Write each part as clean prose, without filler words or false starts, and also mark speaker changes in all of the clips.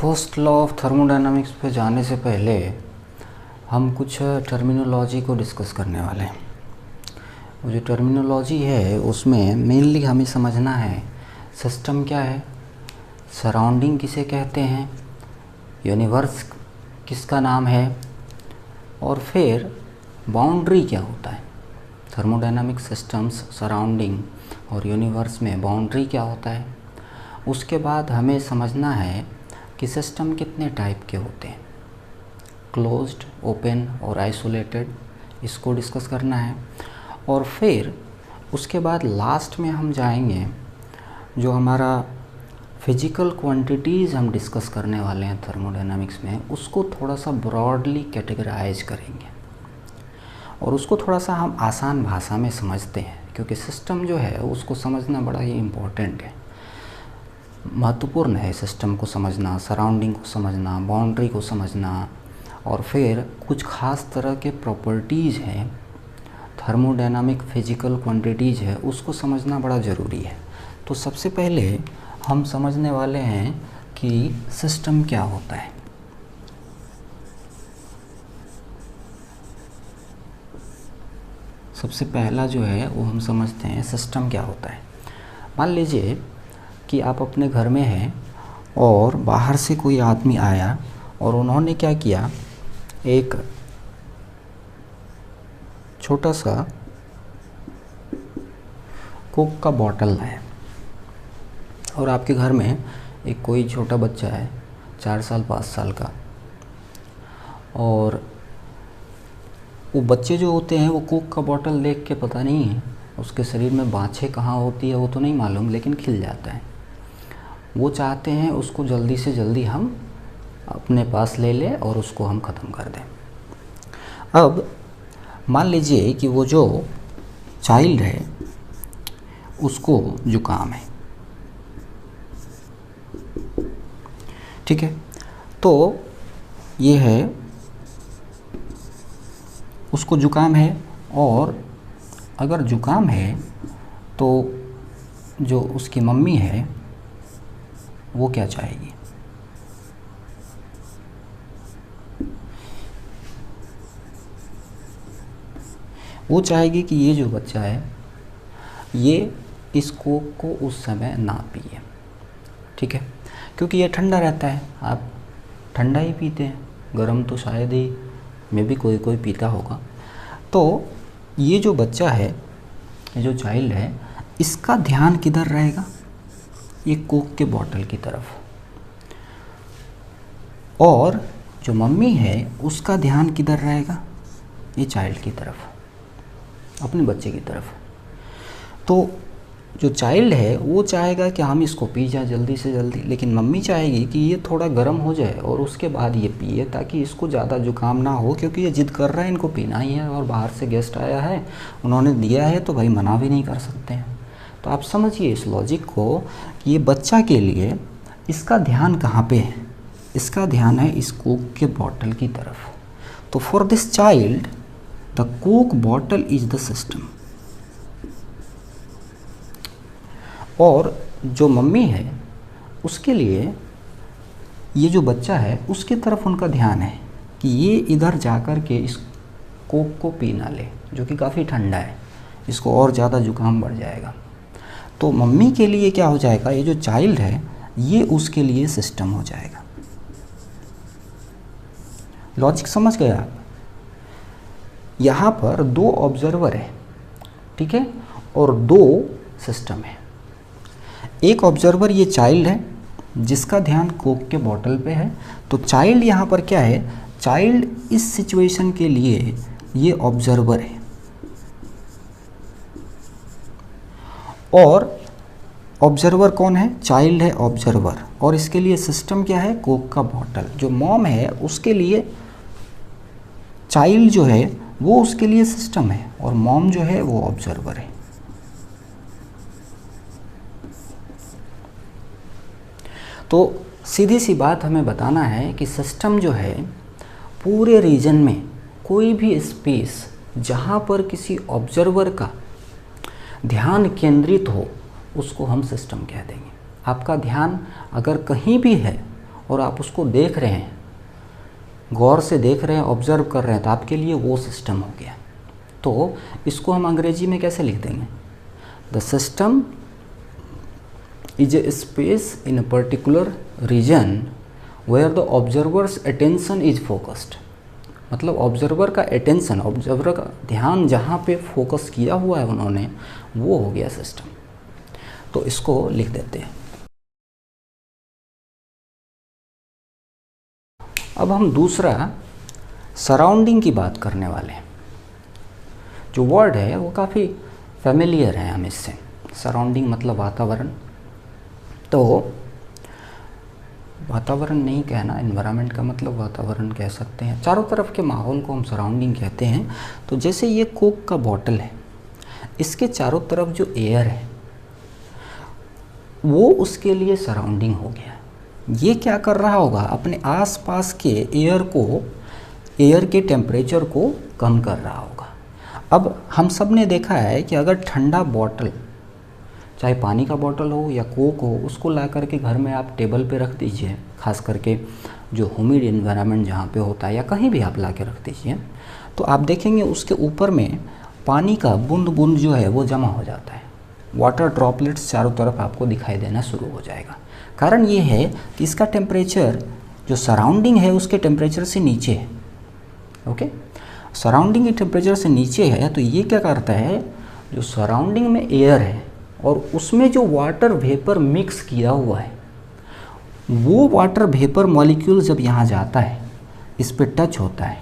Speaker 1: First law of thermodynamics पे जाने से पहले हम कुछ टर्मिनोलॉजी को डिस्कस करने वाले हैं। वो जो टर्मिनोलॉजी है उसमें मेनली हमें समझना है सिस्टम क्या है, सराउंडिंग किसे कहते हैं, यूनिवर्स किसका नाम है, और फिर बाउंड्री क्या होता है। थर्मोडायनामिक सिस्टम्स, सराउंडिंग और यूनिवर्स में बाउंड्री क्या होता है। उसके बाद हमें समझना है कि सिस्टम कितने टाइप के होते हैं, क्लोज्ड, ओपन और आइसोलेटेड, इसको डिस्कस करना है। और फिर उसके बाद लास्ट में हम जाएंगे जो हमारा फिजिकल क्वांटिटीज़ हम डिस्कस करने वाले हैं थर्मोडायनामिक्स में, उसको थोड़ा सा ब्रॉडली कैटेगराइज करेंगे और उसको थोड़ा सा हम आसान भाषा में समझते हैं, क्योंकि सिस्टम जो है उसको समझना बड़ा ही इम्पोर्टेंट है, महत्वपूर्ण है सिस्टम को समझना, सराउंडिंग को समझना, बाउंड्री को समझना, और फिर कुछ ख़ास तरह के प्रॉपर्टीज़ हैं, थर्मोडायनामिक फिजिकल क्वांटिटीज़ है, उसको समझना बड़ा ज़रूरी है। तो सबसे पहले हम समझने वाले हैं कि सिस्टम क्या होता है। सबसे पहला जो है वो हम समझते हैं सिस्टम क्या होता है। मान लीजिए कि आप अपने घर में हैं और बाहर से कोई आदमी आया और उन्होंने क्या किया, एक छोटा सा कोक का बॉटल लाया और आपके घर में एक कोई छोटा बच्चा है 4 साल 5 साल का, और वो बच्चे जो होते हैं वो कोक का बॉटल देख के पता नहीं है उसके शरीर में बाछे कहाँ होती है वो तो नहीं मालूम, लेकिन खिल जाता है। वो चाहते हैं उसको जल्दी से जल्दी हम अपने पास ले लें और उसको हम ख़त्म कर दें। अब मान लीजिए कि वो जो चाइल्ड है उसको जुकाम है, ठीक है। तो ये है, उसको जुकाम है, और अगर जुकाम है तो जो उसकी मम्मी है वो क्या चाहेगी, वो चाहेगी कि ये जो बच्चा है ये इस कोक को उस समय ना पिए, ठीक है, क्योंकि ये ठंडा रहता है, आप ठंडा ही पीते हैं, गर्म तो शायद ही में भी कोई कोई पीता होगा। तो ये जो बच्चा है, ये जो चाइल्ड है, इसका ध्यान किधर रहेगा, ये कोक के बॉटल की तरफ, और जो मम्मी है उसका ध्यान किधर रहेगा, ये चाइल्ड की तरफ, अपने बच्चे की तरफ। तो जो चाइल्ड है वो चाहेगा कि हम इसको पी जाए जल्दी से जल्दी, लेकिन मम्मी चाहेगी कि ये थोड़ा गर्म हो जाए और उसके बाद ये पिए, ताकि इसको ज़्यादा जुकाम ना हो, क्योंकि ये जिद कर रहा है, इनको पीना ही है, और बाहर से गेस्ट आया है, उन्होंने दिया है तो भाई मना भी नहीं कर सकते हैं। तो आप समझिए इस लॉजिक को कि ये बच्चा के लिए इसका ध्यान कहाँ पे है, इसका ध्यान है इस कोक के बॉटल की तरफ। तो for this child the Coke bottle is the system, और जो मम्मी है उसके लिए ये जो बच्चा है उसके तरफ उनका ध्यान है कि ये इधर जाकर के इस कोक को पी ना ले, जो कि काफ़ी ठंडा है, इसको और ज़्यादा जुकाम बढ़ जाएगा। तो मम्मी के लिए क्या हो जाएगा, ये जो चाइल्ड है ये उसके लिए सिस्टम हो जाएगा। लॉजिक समझ गए आप। यहाँ पर 2 ऑब्जर्वर है, ठीक है, और 2 सिस्टम है। एक ऑब्जर्वर ये चाइल्ड है जिसका ध्यान कोक के बॉटल पे है। तो चाइल्ड यहाँ पर क्या है, चाइल्ड इस सिचुएशन के लिए ये ऑब्जर्वर है, और ऑब्जर्वर कौन है, चाइल्ड है ऑब्जर्वर, और इसके लिए सिस्टम क्या है, कोक का बॉटल। जो मॉम है उसके लिए चाइल्ड जो है वो उसके लिए सिस्टम है, और मॉम जो है वो ऑब्जर्वर है। तो सीधी सी बात हमें बताना है कि सिस्टम जो है पूरे रीजन में कोई भी स्पेस जहाँ पर किसी ऑब्जर्वर का ध्यान केंद्रित हो उसको हम सिस्टम कह देंगे। आपका ध्यान अगर कहीं भी है और आप उसको देख रहे हैं, गौर से देख रहे हैं, ऑब्जर्व कर रहे हैं, तो आपके लिए वो सिस्टम हो गया। तो इसको हम अंग्रेजी में कैसे लिख देंगे? The system is a space in a particular region where the observer's attention is focused. मतलब ऑब्जर्वर का अटेंशन, ऑब्जर्वर का ध्यान जहाँ पे फोकस किया हुआ है उन्होंने, वो हो गया सिस्टम। तो इसको लिख देते हैं। अब हम दूसरा सराउंडिंग की बात करने वाले हैं। जो वर्ड है वो काफ़ी फेमिलियर है हम इससे। सराउंडिंग मतलब वातावरण। तो वातावरण नहीं कहना, एनवायरनमेंट का मतलब वातावरण कह सकते हैं। चारों तरफ के माहौल को हम सराउंडिंग कहते हैं। तो जैसे ये कोक का बॉटल है, इसके चारों तरफ जो एयर है वो उसके लिए सराउंडिंग हो गया। ये क्या कर रहा होगा? अपने आसपास के एयर के टेम्परेचर को कम कर रहा होगा। अब हम सब ने देखा है कि अगर ठंडा बॉटल, चाहे पानी का बॉटल हो या कोक हो, उसको ला करके घर में आप टेबल पे रख दीजिए, खास करके जो ह्यूमिड एनवायरनमेंट जहाँ पे होता है, या कहीं भी आप ला के रख दीजिए, तो आप देखेंगे उसके ऊपर में पानी का बूंद बूंद जो है वो जमा हो जाता है। वाटर ड्रॉपलेट्स चारों तरफ आपको दिखाई देना शुरू हो जाएगा। कारण ये है कि इसका टेम्परेचर जो सराउंडिंग है उसके टेम्परेचर से नीचे है। ओके, सराउंडिंग के टेम्परेचर से नीचे है, तो ये क्या करता है, जो सराउंडिंग में एयर है और उसमें जो वाटर वेपर मिक्स किया हुआ है, वो वाटर वेपर मॉलिक्यूल जब यहाँ जाता है, इस पे टच होता है,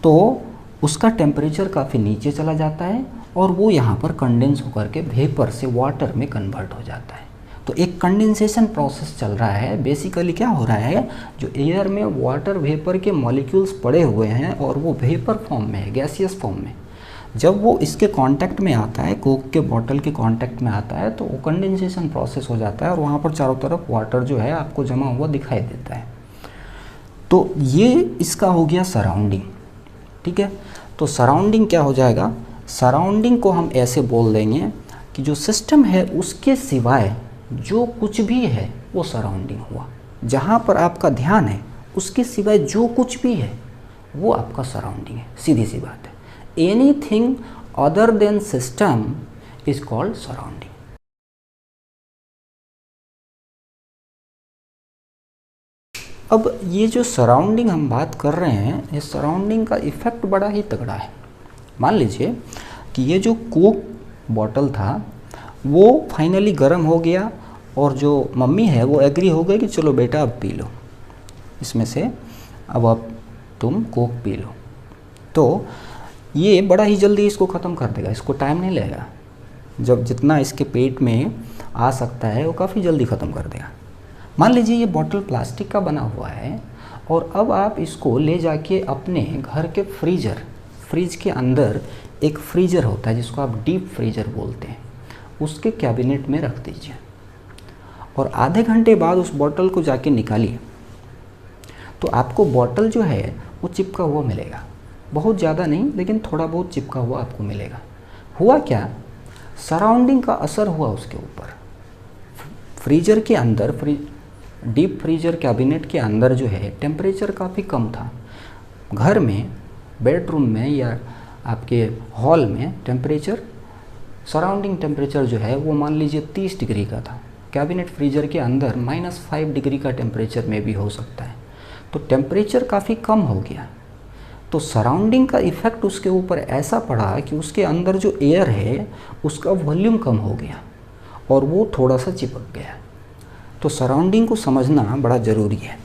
Speaker 1: तो उसका टेम्परेचर काफ़ी नीचे चला जाता है और वो यहाँ पर कंडेंस होकर के वेपर से वाटर में कन्वर्ट हो जाता है। तो एक कंडेंसेशन प्रोसेस चल रहा है। बेसिकली क्या हो रहा है, जो एयर में वाटर वेपर के मॉलिक्यूल्स पड़े हुए हैं और वो वेपर फॉर्म में है, गैसियस फॉर्म में, जब वो इसके कांटेक्ट में आता है, कोक के बॉटल के कांटेक्ट में आता है, तो वो कंडेंसेशन प्रोसेस हो जाता है और वहाँ पर चारों तरफ वाटर जो है आपको जमा हुआ दिखाई देता है। तो ये इसका हो गया सराउंडिंग। ठीक है, तो सराउंडिंग क्या हो जाएगा? सराउंडिंग को हम ऐसे बोल देंगे कि जो सिस्टम है उसके सिवाय जो कुछ भी है वो सराउंडिंग हुआ। जहाँ पर आपका ध्यान है उसके सिवाय जो कुछ भी है वो आपका सराउंडिंग है। सीधी सी बात है। Anything other than system is called surrounding. अब ये जो सराउंडिंग हम बात कर रहे हैं, ये सराउंडिंग का इफ़ेक्ट बड़ा ही तगड़ा है। मान लीजिए कि ये जो कोक बॉटल था वो फाइनली गर्म हो गया और जो मम्मी है वो एग्री हो गई कि चलो बेटा अब पी लो, इसमें से अब तुम कोक पी लो। तो ये बड़ा ही जल्दी इसको ख़त्म कर देगा, इसको टाइम नहीं लगेगा। जब जितना इसके पेट में आ सकता है वो काफ़ी जल्दी ख़त्म कर देगा। मान लीजिए ये बॉटल प्लास्टिक का बना हुआ है और अब आप इसको ले जाके अपने घर के फ्रिज के अंदर एक फ्रीज़र होता है जिसको आप डीप फ्रीज़र बोलते हैं, उसके कैबिनेट में रख दीजिए और आधे घंटे बाद उस बॉटल को जाके निकालिए, तो आपको बॉटल जो है वो चिपका हुआ मिलेगा। बहुत ज़्यादा नहीं, लेकिन थोड़ा बहुत चिपका हुआ आपको मिलेगा। हुआ क्या? सराउंडिंग का असर हुआ उसके ऊपर। फ्रीजर के अंदर, डीप फ्रीजर कैबिनेट के अंदर जो है टेम्परेचर काफ़ी कम था। घर में, बेडरूम में या आपके हॉल में टेम्परेचर, सराउंडिंग टेम्परेचर जो है वो मान लीजिए 30 डिग्री का था। कैबिनेट फ्रीजर के अंदर -5 डिग्री का टेम्परेचर में भी हो सकता है। तो टेम्परेचर काफ़ी कम हो गया। तो सराउंडिंग का इफ़ेक्ट उसके ऊपर ऐसा पड़ा कि उसके अंदर जो एयर है उसका वॉल्यूम कम हो गया और वो थोड़ा सा चिपक गया। तो सराउंडिंग को समझना बड़ा ज़रूरी है।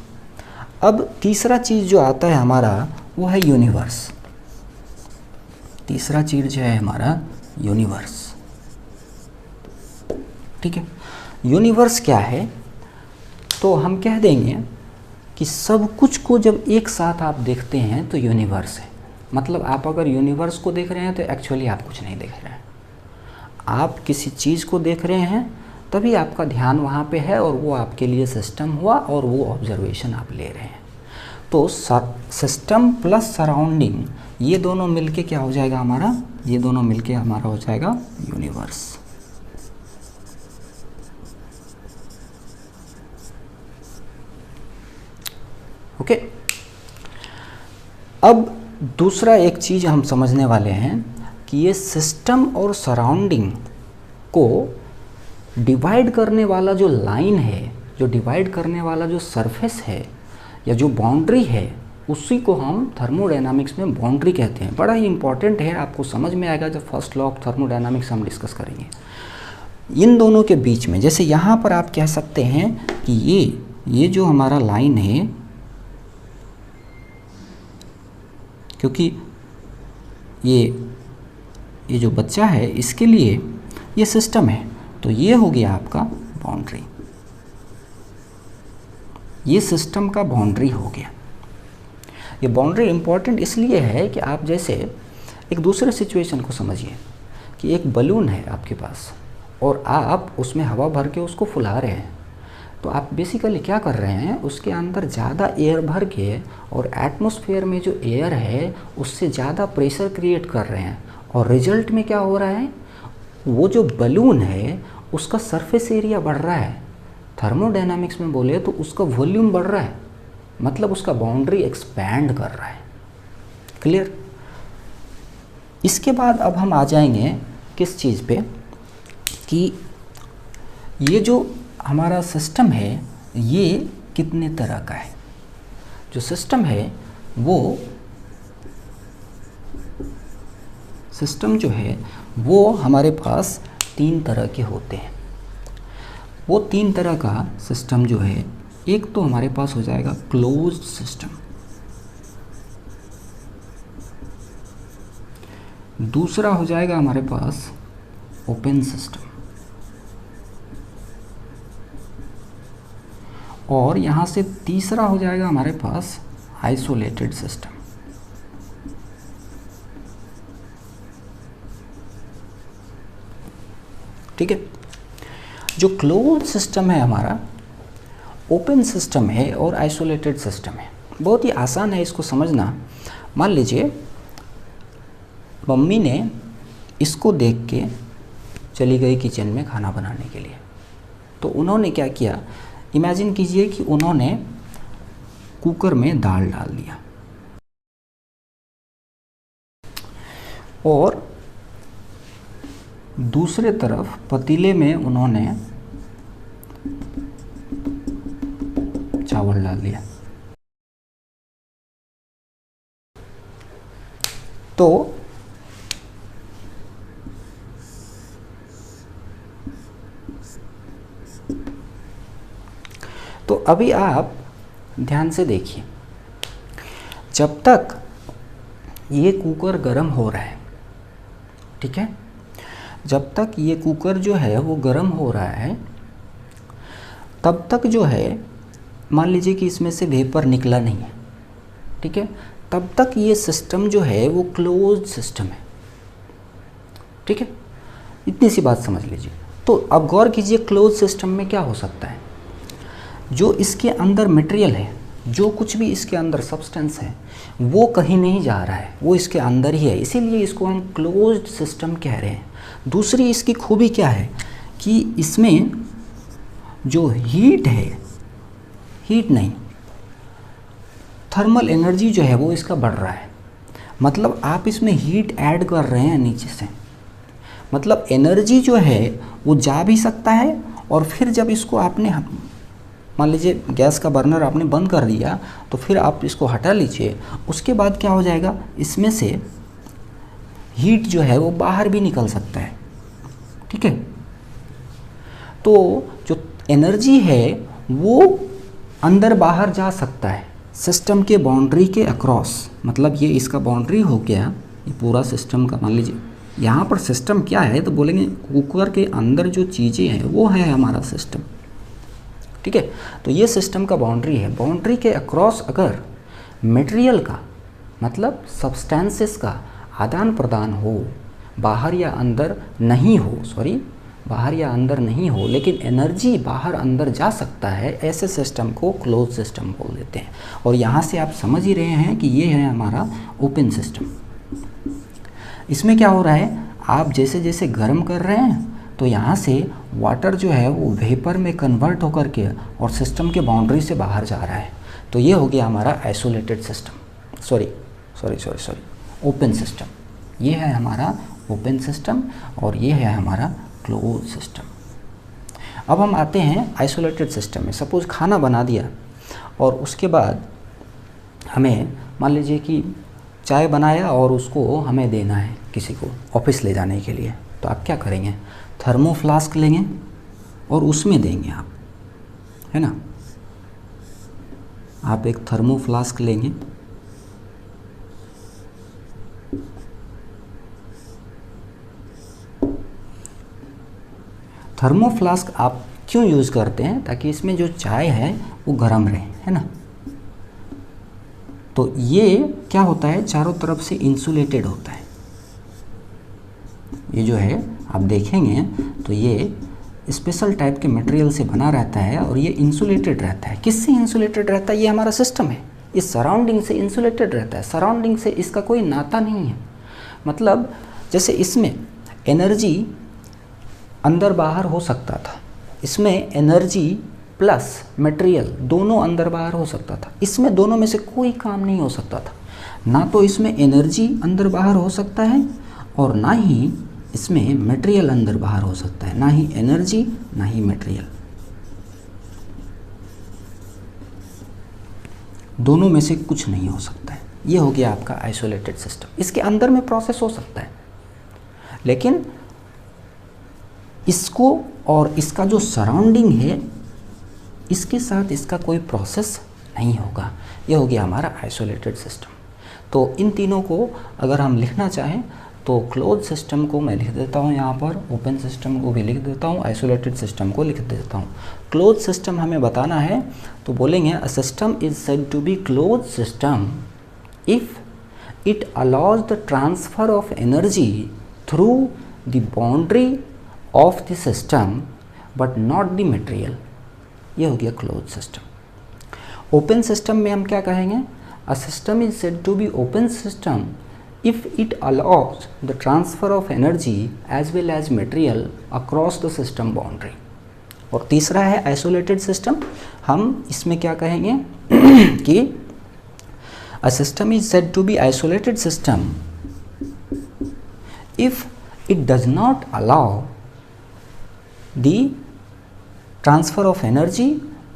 Speaker 1: अब तीसरा चीज़ जो आता है हमारा वो है यूनिवर्स। तीसरा चीज़ जो है हमारा यूनिवर्स। ठीक है, यूनिवर्स क्या है? तो हम कह देंगे कि सब कुछ को जब एक साथ आप देखते हैं तो यूनिवर्स है। मतलब आप अगर यूनिवर्स को देख रहे हैं तो एक्चुअली आप कुछ नहीं देख रहे हैं, आप किसी चीज़ को देख रहे हैं, तभी आपका ध्यान वहाँ पे है और वो आपके लिए सिस्टम हुआ और वो ऑब्जर्वेशन आप ले रहे हैं। तो सिस्टम प्लस सराउंडिंग, ये दोनों मिलके क्या हो जाएगा हमारा? ये दोनों मिलके हमारा हो जाएगा यूनिवर्स। ओके। अब दूसरा एक चीज़ हम समझने वाले हैं कि ये सिस्टम और सराउंडिंग को डिवाइड करने वाला जो लाइन है, जो डिवाइड करने वाला जो सरफेस है या जो बाउंड्री है, उसी को हम थर्मोडायनामिक्स में बाउंड्री कहते हैं। बड़ा ही इंपॉर्टेंट है, आपको समझ में आएगा जब फर्स्ट लॉ ऑफ थर्मोडायनामिक्स हम डिस्कस करेंगे। इन दोनों के बीच में, जैसे यहाँ पर आप कह सकते हैं कि ये जो हमारा लाइन है, क्योंकि ये जो बच्चा है इसके लिए ये सिस्टम है, तो ये हो गया आपका बाउंड्री, ये सिस्टम का बाउंड्री हो गया। ये बाउंड्री इंपॉर्टेंट इसलिए है कि आप जैसे एक दूसरे सिचुएशन को समझिए कि एक बलून है आपके पास और आप उसमें हवा भर के उसको फुला रहे हैं, तो आप बेसिकली क्या कर रहे हैं, उसके अंदर ज़्यादा एयर भर के और एटमॉस्फेयर में जो एयर है उससे ज़्यादा प्रेशर क्रिएट कर रहे हैं, और रिजल्ट में क्या हो रहा है, वो जो बलून है उसका सरफेस एरिया बढ़ रहा है। थर्मोडायनामिक्स में बोले तो उसका वॉल्यूम बढ़ रहा है, मतलब उसका बाउंड्री एक्सपैंड कर रहा है। क्लियर? इसके बाद अब हम आ जाएंगे किस चीज़ पे, कि ये जो हमारा सिस्टम है ये कितने तरह का है। जो सिस्टम है वो हमारे पास 3 तरह के होते हैं। वो 3 तरह का सिस्टम जो है, एक तो हमारे पास हो जाएगा क्लोज्ड सिस्टम, दूसरा हो जाएगा हमारे पास ओपन सिस्टम, और यहाँ से तीसरा हो जाएगा हमारे पास आइसोलेटेड सिस्टम। ठीक है, जो क्लोज्ड सिस्टम है हमारा, ओपन सिस्टम है और आइसोलेटेड सिस्टम है। बहुत ही आसान है इसको समझना। मान लीजिए मम्मी ने इसको देख के चली गई किचन में खाना बनाने के लिए, तो उन्होंने क्या किया, इमेजिन कीजिए कि उन्होंने कुकर में दाल डाल दिया और दूसरे तरफ पतीले में उन्होंने चावल डाल दिया। तो अभी आप ध्यान से देखिए, जब तक ये कुकर गर्म हो रहा है, ठीक है, जब तक ये कुकर जो है वो गर्म हो रहा है, तब तक जो है मान लीजिए कि इसमें से वेपर निकला नहीं है, ठीक है, तब तक ये सिस्टम जो है वो क्लोज्ड सिस्टम है। ठीक है, इतनी सी बात समझ लीजिए। तो अब गौर कीजिए क्लोज सिस्टम में क्या हो सकता है, जो इसके अंदर मटेरियल है, जो कुछ भी इसके अंदर सब्सटेंस है, वो कहीं नहीं जा रहा है, वो इसके अंदर ही है, इसीलिए इसको हम क्लोज्ड सिस्टम कह रहे हैं। दूसरी इसकी खूबी क्या है कि इसमें जो हीट है, हीट नहीं, थर्मल एनर्जी जो है वो इसका बढ़ रहा है। मतलब आप इसमें हीट ऐड कर रहे हैं नीचे से, मतलब एनर्जी जो है वो जा भी सकता है, और फिर जब इसको आपने मान लीजिए गैस का बर्नर आपने बंद कर दिया, तो फिर आप इसको हटा लीजिए, उसके बाद क्या हो जाएगा, इसमें से हीट जो है वो बाहर भी निकल सकता है। ठीक है, तो जो एनर्जी है वो अंदर बाहर जा सकता है सिस्टम के बाउंड्री के अक्रॉस। मतलब ये इसका बाउंड्री हो गया, ये पूरा सिस्टम का। मान लीजिए यहाँ पर सिस्टम क्या है, तो बोलेंगे कुकर के अंदर जो चीज़ें हैं वो है हमारा सिस्टम। ठीक है, तो ये सिस्टम का बाउंड्री है। बाउंड्री के अक्रॉस अगर मटेरियल का, मतलब सब्सटेंसेस का आदान प्रदान हो, बाहर या अंदर नहीं हो, बाहर या अंदर नहीं हो, लेकिन एनर्जी बाहर अंदर जा सकता है, ऐसे सिस्टम को क्लोज सिस्टम बोल देते हैं। और यहाँ से आप समझ ही रहे हैं कि ये है हमारा ओपन सिस्टम। इसमें क्या हो रहा है, आप जैसे जैसे गर्म कर रहे हैं तो यहाँ से वाटर जो है वो वेपर में कन्वर्ट होकर के और सिस्टम के बाउंड्री से बाहर जा रहा है। तो ये हो गया हमारा isolated system, sorry, open system. ये है हमारा ओपन सिस्टम और ये है हमारा क्लोज सिस्टम। अब हम आते हैं आइसोलेटेड सिस्टम में। सपोज खाना बना दिया और उसके बाद हमें मान लीजिए कि चाय बनाया और उसको हमें देना है किसी को ऑफिस ले जाने के लिए, तो आप क्या करेंगे? थर्मो फ्लास्क लेंगे और उसमें देंगे आप, है ना। आप एक थर्मो फ्लास्क लेंगे, थर्मो फ्लास्क आप क्यों यूज़ करते हैं? ताकि इसमें जो चाय है वो गर्म रहे, है ना। तो ये क्या होता है, चारों तरफ से इंसुलेटेड होता है। ये जो है आप देखेंगे तो ये स्पेशल टाइप के मटेरियल से बना रहता है और ये इंसुलेटेड रहता है। किससे इंसुलेटेड रहता है? ये हमारा सिस्टम है, इस सराउंडिंग से इंसुलेटेड रहता है। सराउंडिंग से इसका कोई नाता नहीं है। मतलब जैसे इसमें एनर्जी अंदर बाहर हो सकता था, इसमें एनर्जी प्लस मटेरियल दोनों अंदर बाहर हो सकता था, इसमें दोनों में से कोई काम नहीं हो सकता था। ना तो इसमें एनर्जी अंदर बाहर हो सकता है और ना ही इसमें मटेरियल अंदर बाहर हो सकता है, ना ही एनर्जी ना ही मटेरियल, दोनों में से कुछ नहीं हो सकता है। ये हो गया आपका आइसोलेटेड सिस्टम। इसके अंदर में प्रोसेस हो सकता है, लेकिन इसको और इसका जो सराउंडिंग है इसके साथ इसका कोई प्रोसेस नहीं होगा। ये हो गया हमारा आइसोलेटेड सिस्टम। तो इन तीनों को अगर हम लिखना चाहें तो क्लोज सिस्टम को मैं लिख देता हूँ यहाँ पर, ओपन सिस्टम को भी लिख देता हूँ, आइसोलेटेड सिस्टम को लिख देता हूँ। क्लोज सिस्टम हमें बताना है तो बोलेंगे a system is said to be close system if it allows the transfer of energy through the boundary of the system but not the material. ये हो गया क्लोज सिस्टम। ओपन सिस्टम में हम क्या कहेंगे? A system is said to be open system if it allows the transfer of energy as well as material across the system boundary। और तीसरा है आइसोलेटेड सिस्टम। हम इसमें क्या कहेंगे कि a system is said to be isolated system if it does not allow the transfer of energy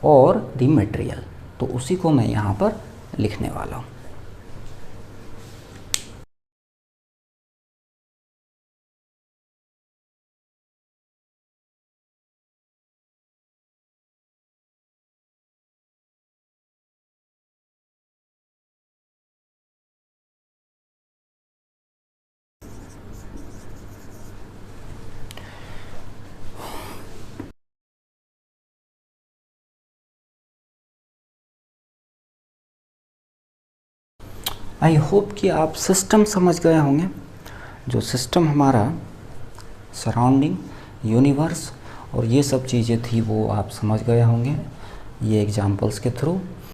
Speaker 1: or the material। तो उसी को मैं यहाँ पर लिखने वाला हूँ। आई होप कि आप सिस्टम समझ गए होंगे। जो सिस्टम हमारा सराउंडिंग, यूनिवर्स और ये सब चीज़ें थी वो आप समझ गए होंगे ये एग्जाम्पल्स के थ्रू।